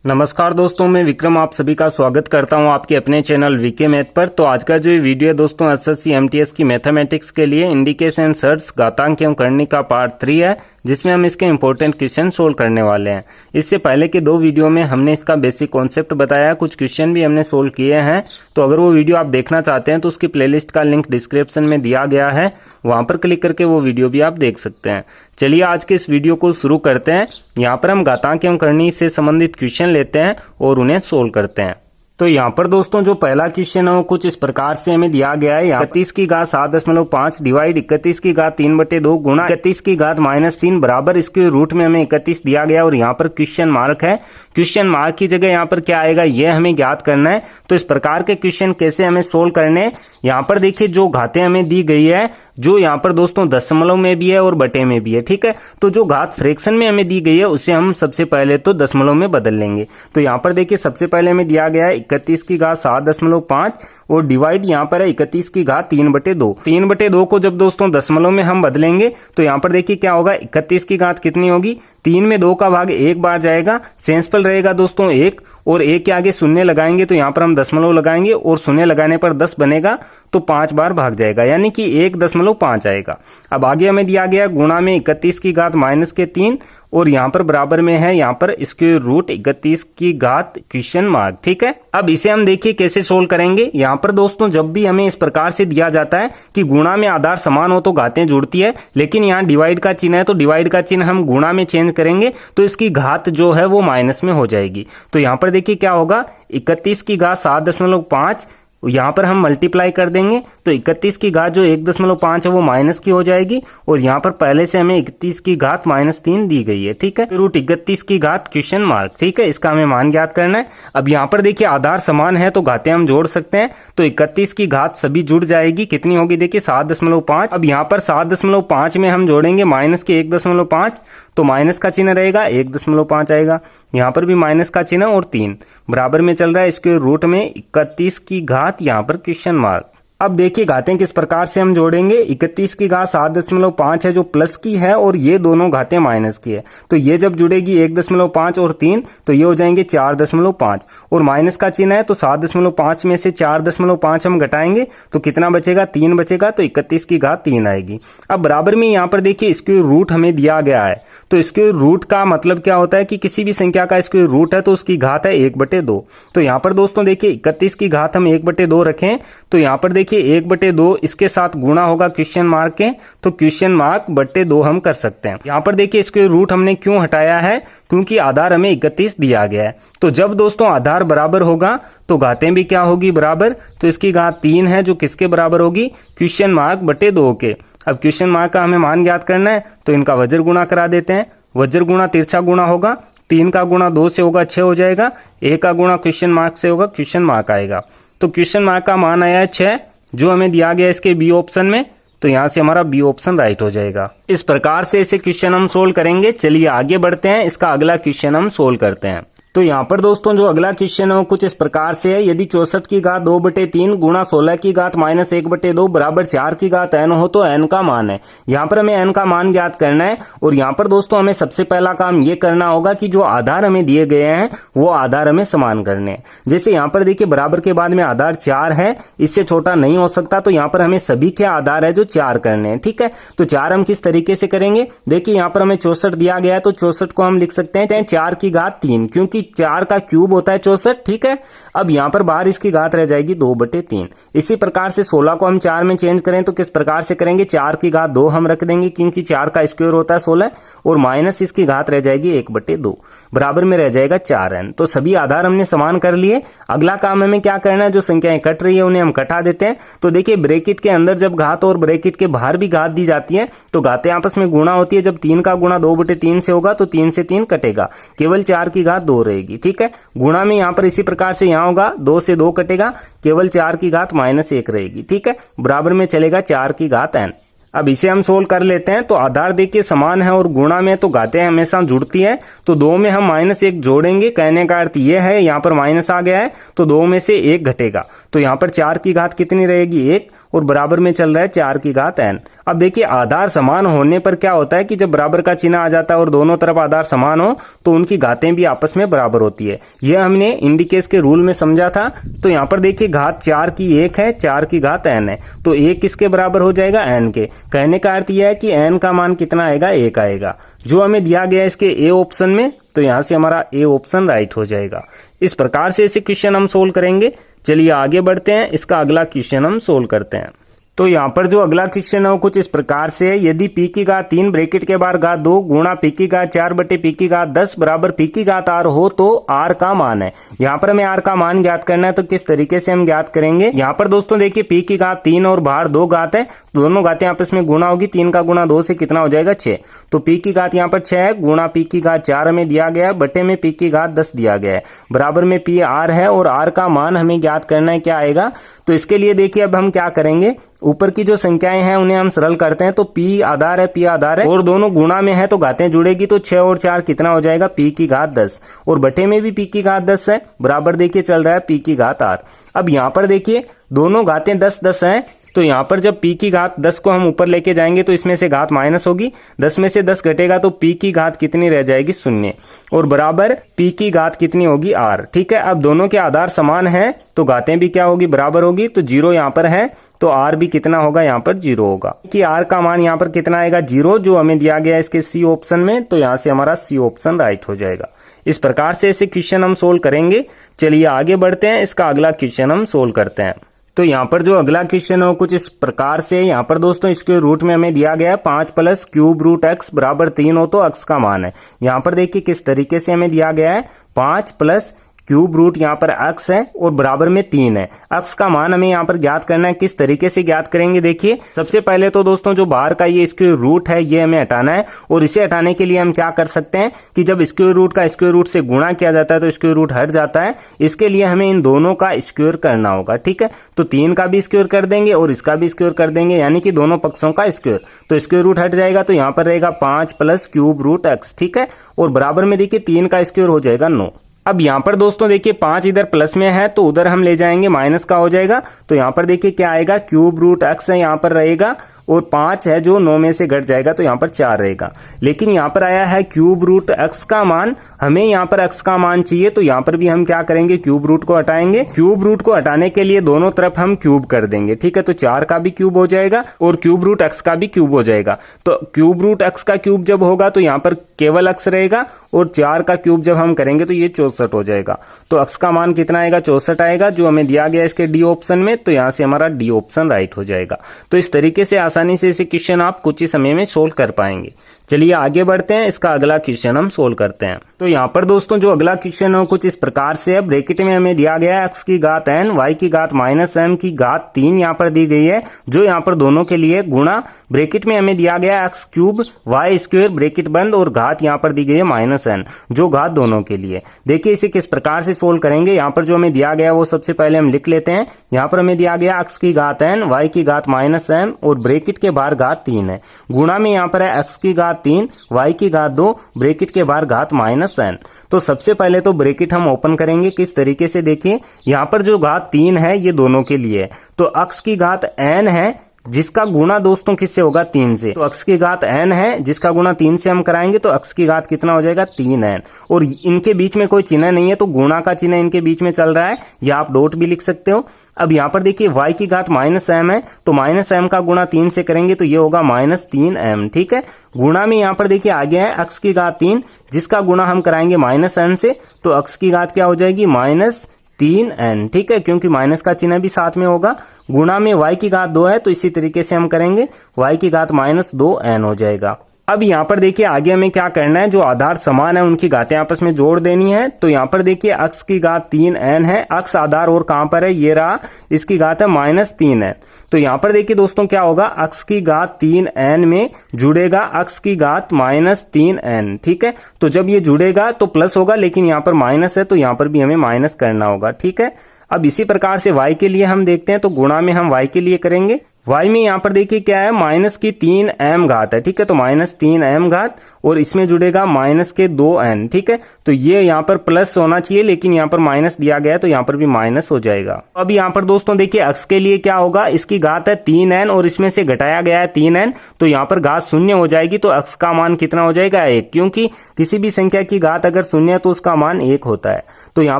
नमस्कार दोस्तों, मैं विक्रम आप सभी का स्वागत करता हूं आपके अपने चैनल वीके मैथ पर। तो आज का जो वीडियो है दोस्तों एसएससी एमटीएस की मैथमेटिक्स के लिए इंडिकेशन एंड सर्च घातांक एवं करनी का पार्ट 3 है, जिसमें हम इसके इंपॉर्टेंट क्वेश्चन सोल्व करने वाले हैं। इससे पहले के 2 वीडियो में हमने इसका बेसिक कॉन्सेप्ट बताया, कुछ क्वेश्चन भी हमने सोल्व किए हैं। तो अगर वो वीडियो आप देखना चाहते हैं तो उसकी प्लेलिस्ट का लिंक डिस्क्रिप्शन में दिया गया है, वहां पर क्लिक करके वो वीडियो भी आप देख सकते हैं। चलिए आज के इस वीडियो को शुरू करते हैं। यहाँ पर हम घातांक एवं करनी से संबंधित क्वेश्चन लेते हैं और उन्हें सोल्व करते हैं। तो यहाँ पर दोस्तों जो पहला क्वेश्चन है वो कुछ इस प्रकार से हमें दिया गया है। 31 की घात 7.5 डिवाइड 31 की घात 3/2 गुणा 31 की घात -3 बराबर इसके रूट में हमें 31 दिया गया और यहाँ पर क्वेश्चन मार्क है। क्वेश्चन मार्क की जगह यहाँ पर क्या आएगा ये हमें ज्ञात करना है। तो इस प्रकार के क्वेश्चन कैसे हमें सोल्व करने हैं, यहाँ पर देखिए जो घातें हमें दी गई है, जो यहाँ पर दोस्तों दशमलव में भी है और बटे में भी है, ठीक है। तो जो घात फ्रैक्शन में हमें दी गई है उसे हम सबसे पहले तो दशमलव में बदल लेंगे। तो यहाँ पर देखिए सबसे पहले हमें दिया गया है 31 की घात 7.5 और डिवाइड यहाँ पर है 31 की घात 3/2। 3/2 को जब दोस्तों दशमलव में हम बदलेंगे तो यहाँ पर देखिए क्या होगा, 31 की घात कितनी होगी, 3 में 2 का भाग 1 बार जाएगा, सेंसफल रहेगा दोस्तों 1 और 1 के आगे शून्य लगाएंगे तो यहाँ पर हम दशमलव लगाएंगे और शून्य लगाने पर 10 बनेगा तो 5 बार भाग जाएगा, यानी कि 1.5 आएगा। अब आगे हमें दिया गया गुणा में 31 की घात -3 और यहाँ पर बराबर में है यहाँ पर स्क्वायर रूट 31 की घात क्वेश्चन मार्क, ठीक है। अब इसे हम देखिए कैसे सोल्व करेंगे। यहाँ पर दोस्तों जब भी हमें इस प्रकार से दिया जाता है कि गुणा में आधार समान हो तो घातें जुड़ती है, लेकिन यहाँ डिवाइड का चिन्ह है तो डिवाइड का चिन्ह हम गुणा में चेंज करेंगे तो इसकी घात जो है वो माइनस में हो जाएगी। तो यहाँ पर देखिए क्या होगा, 31 की घात 7.5 यहाँ पर हम मल्टीप्लाई कर देंगे तो 31 की घात जो 1.5 है वो माइनस की हो जाएगी और यहाँ पर पहले से हमें 31 की घात -3 दी गई है, ठीक है। रूट 31 की घात क्वेश्चन मार्क, ठीक है, इसका हमें मान ज्ञात करना है। अब यहाँ पर देखिए आधार समान है तो घातें हम जोड़ सकते हैं। तो 31 की घात सभी जुड़ जाएगी, कितनी होगी देखिए 7.5। अब यहाँ पर 7.5 में हम जोड़ेंगे माइनस के 1.5 तो माइनस का चिन्ह रहेगा 1.5 आएगा, यहाँ पर भी माइनस का चिन्ह और 3 बराबर में चल रहा है इसके रूट में 31 की घात यहाँ पर क्वेश्चन मार्क। अब देखिए घातें किस प्रकार से हम जोड़ेंगे। 31 की घात 7.5 है जो प्लस की है और ये दोनों घातें माइनस की है, तो ये जब जुड़ेगी 1.5 और 3 तो ये हो जाएंगे 4.5 और माइनस का चिन्ह है तो 7.5 में से 4.5 हम घटाएंगे तो कितना बचेगा, 3 बचेगा, तो 31 की घात 3 आएगी। अब बराबर में यहाँ पर देखिए स्क्वायर रूट हमें दिया गया है, तो स्क्वायर रूट का मतलब क्या होता है कि किसी भी संख्या का स्क्वायर रूट है तो उसकी घात है 1/2। तो यहाँ पर दोस्तों देखिए 31 की घात हम 1/2 रखें तो यहाँ पर देखिए 1/2 इसके साथ गुणा होगा क्वेश्चन मार्क के, तो क्वेश्चन मार्क बटे 2 हम कर सकते हैं। यहाँ पर देखिए स्क्वायर रूट हमने क्यों हटाया है, क्योंकि आधार हमें 31 दिया गया है। तो जब दोस्तों आधार बराबर होगा तो घातें भी क्या होगी बराबर, तो इसकी घात 3 है जो किसके बराबर होगी, क्वेश्चन मार्क बटे 2 के। अब क्वेश्चन मार्क का हमें मान ज्ञात करना है तो इनका वज्र गुणा करा देते हैं। वज्र गुणा तिरछा गुणा होगा, 3 का गुणा 2 से होगा 6 हो जाएगा, 1 का गुणा क्वेश्चन मार्क से होगा क्वेश्चन मार्क आएगा। तो क्वेश्चन मार्क का मान आया है 6 जो हमें दिया गया इसके बी ऑप्शन में, तो यहाँ से हमारा बी ऑप्शन राइट हो जाएगा। इस प्रकार से इसे क्वेश्चन हम सोल्व करेंगे। चलिए आगे बढ़ते हैं, इसका अगला क्वेश्चन हम सोल्व करते हैं। तो यहाँ पर दोस्तों जो अगला क्वेश्चन है वो कुछ इस प्रकार से है। यदि 64 की घात 2/3 गुणा 16 की घात -1/2 बराबर 4 की घात n हो तो n का मान है। यहाँ पर हमें n का मान ज्ञात करना है और यहाँ पर दोस्तों हमें सबसे पहला काम ये करना होगा कि जो आधार हमें दिए गए हैं वो आधार हमें समान करने हैं। जैसे यहाँ पर देखिए बराबर के बाद में आधार 4 है, इससे छोटा नहीं हो सकता, तो यहाँ पर हमें सभी के आधार है जो 4 करने हैं, ठीक है। तो 4 हम किस तरीके से करेंगे, देखिए यहाँ पर हमें 64 दिया गया है तो 64 को हम लिख सकते हैं 4 की घात 3, क्योंकि 4 का क्यूब होता है 64, ठीक है। अब यहाँ पर बाहर इसकी घात रह जाएगी 2/3। इसी प्रकार से 16 को हम 4 में चेंज करें तो किस प्रकार से करेंगे, 4 की घात 2 हम रख देंगे क्योंकि 4 का स्क्वायर होता है 16 और माइनस इसकी घात रह जाएगी 1/2 बराबर में रह जाएगा 4n। तो सभी आधार हमने समान कर लिए। अगला काम हमें क्या करना है, जो संख्याएं कट रही है उन्हें हम कटा देते हैं। तो देखिए ब्रैकेट के अंदर जब घात और ब्रैकेट के बाहर भी घात दी जाती है तो घातें आपस में गुणा होती है। जब 3 का गुणा 2/3 से होगा तो 3 से 3 कटेगा, केवल 4 की घात 2 रहेगी, ठीक है। गुणा में यहाँ पर इसी प्रकार से यहाँ होगा 2 से 2 कटेगा, केवल 4 की घात -1 रहेगी, ठीक है। बराबर में चलेगा 4 की घात n। अब इसे हम सोल्व कर लेते हैं। तो आधार देखिए समान है और गुणा में तो घातें हमेशा जुड़ती है, तो 2 में हम -1 जोड़ेंगे। कहने का अर्थ ये है यहाँ पर माइनस आ गया है तो 2 में से 1 घटेगा, तो यहाँ पर 4 की घात कितनी रहेगी 1 और बराबर में चल रहा है 4 की घात n। अब देखिए आधार समान होने पर क्या होता है कि जब बराबर का चिन्ह आ जाता है और दोनों तरफ आधार समान हो तो उनकी घातें भी आपस में बराबर होती है। यह हमने इंडिकेस के रूल में समझा था। तो यहाँ पर देखिए घात 4 की 1 है, 4 की घात n है, तो 1 किसके बराबर हो जाएगा, n के। कहने का अर्थ यह है कि n का मान कितना आएगा, 1 आएगा, जो हमें दिया गया है इसके ए ऑप्शन में। तो यहाँ से हमारा ए ऑप्शन राइट हो जाएगा। इस प्रकार से ऐसे क्वेश्चन हम सोल्व करेंगे। चलिए आगे बढ़ते हैं, इसका अगला क्वेश्चन हम सोल्व करते हैं। तो यहाँ पर जो अगला क्वेश्चन है वो कुछ इस प्रकार से है। यदि p की घात 3 ब्रैकेट के बाहर घात 2 गुणा p की घात 4 बटे p की घात 10 बराबर p की घात r हो तो r का मान है। यहाँ पर हमें r का मान ज्ञात करना है, तो किस तरीके से हम ज्ञात करेंगे। यहाँ पर दोस्तों देखिए p की घात 3 और बाहर 2 घात है, दोनों घातें आपस में गुणा होगी। 3 का गुणा 2 से कितना हो जाएगा, 6। तो p की घात यहाँ पर 6 है, गुणा p की घात 4 हमें दिया गया है, बटे में p की घात 10 दिया गया है, बराबर में p r है और r का मान हमें ज्ञात करना है, क्या आएगा। तो इसके लिए देखिए अब हम क्या करेंगे, ऊपर की जो संख्याएं हैं उन्हें हम सरल करते हैं। तो p आधार है, p आधार है और दोनों गुणा में है तो घातें जुड़ेगी, तो 6 और 4 कितना हो जाएगा, p की घात 10 और बटे में भी p की घात 10 है, बराबर देखिए चल रहा है p की घात r। अब यहाँ पर देखिए दोनों घातें 10-10 हैं, तो यहाँ पर जब p की घात 10 को हम ऊपर लेके जाएंगे तो इसमें से घात माइनस होगी, 10 में से 10 घटेगा तो p की घात कितनी रह जाएगी, 0 और बराबर p की घात कितनी होगी, r। ठीक है, अब दोनों के आधार समान हैं तो घातें भी क्या होगी, बराबर होगी। तो 0 यहाँ पर है तो r भी कितना होगा, यहाँ पर 0 होगा कि r का मान यहाँ पर कितना आएगा, 0, जो हमें दिया गया है इसके सी ऑप्शन में। तो यहाँ से हमारा सी ऑप्शन राइट हो जाएगा। इस प्रकार से ऐसे क्वेश्चन हम सोल्व करेंगे। चलिए आगे बढ़ते हैं, इसका अगला क्वेश्चन हम सोल्व करते हैं। तो यहाँ पर जो अगला क्वेश्चन है वो कुछ इस प्रकार से। यहाँ पर दोस्तों इसके रूट में हमें दिया गया है 5 प्लस क्यूब रूट x बराबर 3 हो तो x का मान है। यहाँ पर देखिए किस तरीके से हमें दिया गया है, 5 प्लस क्यूब रूट यहाँ पर x है और बराबर में 3 है। x का मान हमें यहाँ पर ज्ञात करना है, किस तरीके से ज्ञात करेंगे। देखिए सबसे पहले तो दोस्तों जो बाहर का ये स्क्वायर रूट है ये हमें हटाना है, और इसे हटाने के लिए हम क्या कर सकते हैं कि जब स्क्वायर रूट का स्क्वायर रूट से गुणा किया जाता है तो स्क्वायर रूट हट जाता है। इसके लिए हमें इन दोनों का स्क्वायर करना होगा। ठीक है, तो 3 का भी स्क्वायर कर देंगे और इसका भी स्क्वायर कर देंगे, यानी कि दोनों पक्षों का स्क्वायर। तो स्क्वायर रूट हट जाएगा तो यहाँ पर रहेगा 5 प्लस क्यूब रूट x। ठीक है, और बराबर में देखिए 3 का स्क्वायर हो जाएगा 9। अब यहाँ पर दोस्तों देखिए 5 इधर प्लस में है तो उधर हम ले जाएंगे माइनस का हो जाएगा। तो यहाँ पर देखिए क्या आएगा, क्यूब रूट x है यहाँ पर रहेगा और 5 है जो 9 में से घट जाएगा तो यहाँ पर 4 रहेगा। लेकिन यहाँ पर आया है क्यूब रूट x का मान, हमें यहाँ पर x का मान चाहिए, तो यहाँ पर भी हम क्या करेंगे, क्यूब रूट को हटाएंगे। क्यूब रूट को हटाने के लिए दोनों तरफ हम क्यूब कर देंगे। ठीक है, तो 4 का भी क्यूब हो जाएगा और क्यूब रूट x का भी क्यूब हो जाएगा। तो क्यूब रूट x का क्यूब जब होगा तो यहाँ पर केवल x रहेगा और 4 का क्यूब जब हम करेंगे तो ये 64 हो जाएगा। तो x का मान कितना आएगा, 64 आएगा, जो हमें दिया गया इसके डी ऑप्शन में। तो यहाँ से हमारा डी ऑप्शन राइट हो जाएगा। तो इस तरीके से आसानी से इसे क्वेश्चन आप कुछ ही समय में सोल्व कर पाएंगे। चलिए आगे बढ़ते हैं, इसका अगला क्वेश्चन हम सोल्व करते हैं। तो यहाँ पर दोस्तों जो अगला क्वेश्चन है कुछ इस प्रकार से है। ब्रैकेट में हमें दिया गया है x की घात n, y की घात माइनस m की घात 3 यहाँ पर दी गई है, जो यहाँ पर दोनों के लिए गुणा ब्रैकेट में हमें दिया गया है x cube y square bracket बंद और घात यहाँ पर दी गई है माइनस n, जो घात दोनों के लिए। देखिए इसे किस प्रकार से सोल्व करेंगे। यहाँ पर जो हमें दिया गया वो सबसे पहले हम लिख लेते हैं। यहाँ पर हमें दिया गया x की घात n, y की घात माइनस m और ब्रैकेट के बाहर घात 3 है। गुणा में यहाँ पर है x की घात 3, y की घात 2, ब्रैकेट के बाहर घात माइनस n। तो सबसे पहले तो ब्रैकेट हम ओपन करेंगे, किस तरीके से देखिए, यहाँ पर जो घात 3 है ये दोनों के लिए है, तो x की घात n है जिसका गुणा दोस्तों किससे होगा, 3 से। तो x की घात n है जिसका गुणा 3 से हम कराएंगे तो x की घात कितना हो जाएगा, 3n। और इनके बीच में कोई चिन्ह नहीं है तो गुणा का चिन्ह इनके बीच में चल रहा है, या आप डॉट भी लिख सकते हो। अब यहाँ पर देखिए y की घात माइनस m है, तो माइनस m का गुणा 3 से करेंगे तो ये होगा माइनस 3m। ठीक है, गुणा में यहाँ पर देखिए आ गया है x की घात 3 जिसका गुणा हम कराएंगे माइनस n से, तो x की घात क्या हो जाएगी, माइनस 3n। ठीक है, क्योंकि माइनस का चिन्ह भी साथ में होगा। गुणा में y की घात 2 है तो इसी तरीके से हम करेंगे, y की घात माइनस 2n हो जाएगा। अब यहाँ पर देखिए आगे हमें क्या करना है, जो आधार समान है उनकी घातें आपस में जोड़ देनी है। तो यहाँ पर देखिए x की घात 3n है, x आधार और कहाँ पर है, ये रहा, इसकी घात है माइनस 3n। तो यहाँ पर देखिए दोस्तों क्या होगा, x की घात 3n में जुड़ेगा x की घात माइनस 3n। ठीक है, तो जब ये जुड़ेगा तो प्लस होगा, लेकिन यहाँ पर माइनस है तो यहाँ पर भी हमें माइनस करना होगा। ठीक है, अब इसी प्रकार से y के लिए हम देखते हैं, तो गुणा में हम y के लिए करेंगे। y में यहाँ पर देखिए क्या है, माइनस की 3m घात है। ठीक है, तो माइनस 3m घात और इसमें जुड़ेगा माइनस के 2n, ठीक है। तो ये यहाँ पर प्लस होना चाहिए, लेकिन यहाँ पर माइनस दिया गया है तो यहाँ पर भी माइनस हो जाएगा। अब यहाँ पर दोस्तों देखिए अक्स के लिए क्या होगा, इसकी घात है 3n और इसमें से घटाया गया है 3n, तो यहाँ पर घात शून्य हो जाएगी, तो अक्स का मान कितना हो जाएगा 1, क्योंकि किसी भी संख्या की घात अगर शून्य है तो उसका मान 1 होता है। तो यहाँ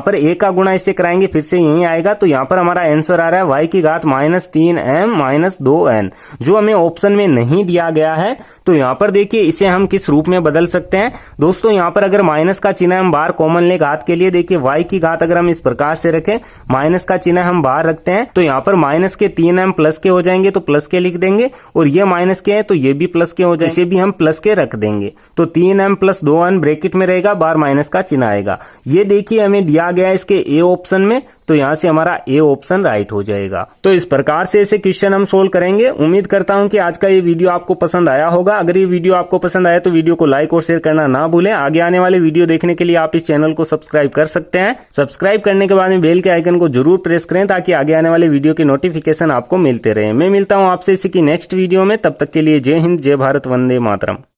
पर 1 का गुणा इससे कराएंगे, फिर से यही आएगा। तो यहाँ पर हमारा आंसर आ रहा है y की घात -3m - 2n, जो हमें ऑप्शन में नहीं दिया गया है। तो यहाँ पर देखिए इसे हम किस रूप में बदल सकते हैं दोस्तों। यहाँ पर अगर माइनस का चिन्ह हम बाहर कॉमन ले घात के लिए, देखिए y की घात अगर हम इस प्रकार से रखें, माइनस का चिन्ह हम बाहर रखते हैं, तो यहाँ पर माइनस के 3m प्लस के हो जाएंगे, तो प्लस के लिख देंगे, और ये माइनस के हैं तो ये भी प्लस के हो जाएंगे, इसे भी हम प्लस के रख देंगे। तो 3m + 2n ब्रैकेट में रहेगा, बाहर माइनस का चिन्ह आएगा। ये देखिए हमें दिया गया है इसके ए ऑप्शन में, तो यहाँ से हमारा ए ऑप्शन राइट हो जाएगा। तो इस प्रकार से ऐसे क्वेश्चन हम सोल्व करेंगे। उम्मीद करता हूँ कि आज का ये वीडियो आपको पसंद आया होगा। अगर ये वीडियो आपको पसंद आया तो वीडियो को लाइक और शेयर करना ना भूलें। आगे आने वाले वीडियो देखने के लिए आप इस चैनल को सब्सक्राइब कर सकते हैं। सब्सक्राइब करने के बाद में बेल के आइकन को जरूर प्रेस करें, ताकि आगे आने वाले वीडियो के नोटिफिकेशन आपको मिलते रहे। मैं मिलता हूँ आपसे इसी की नेक्स्ट वीडियो में, तब तक के लिए जय हिंद, जय भारत, वंदे मातरम।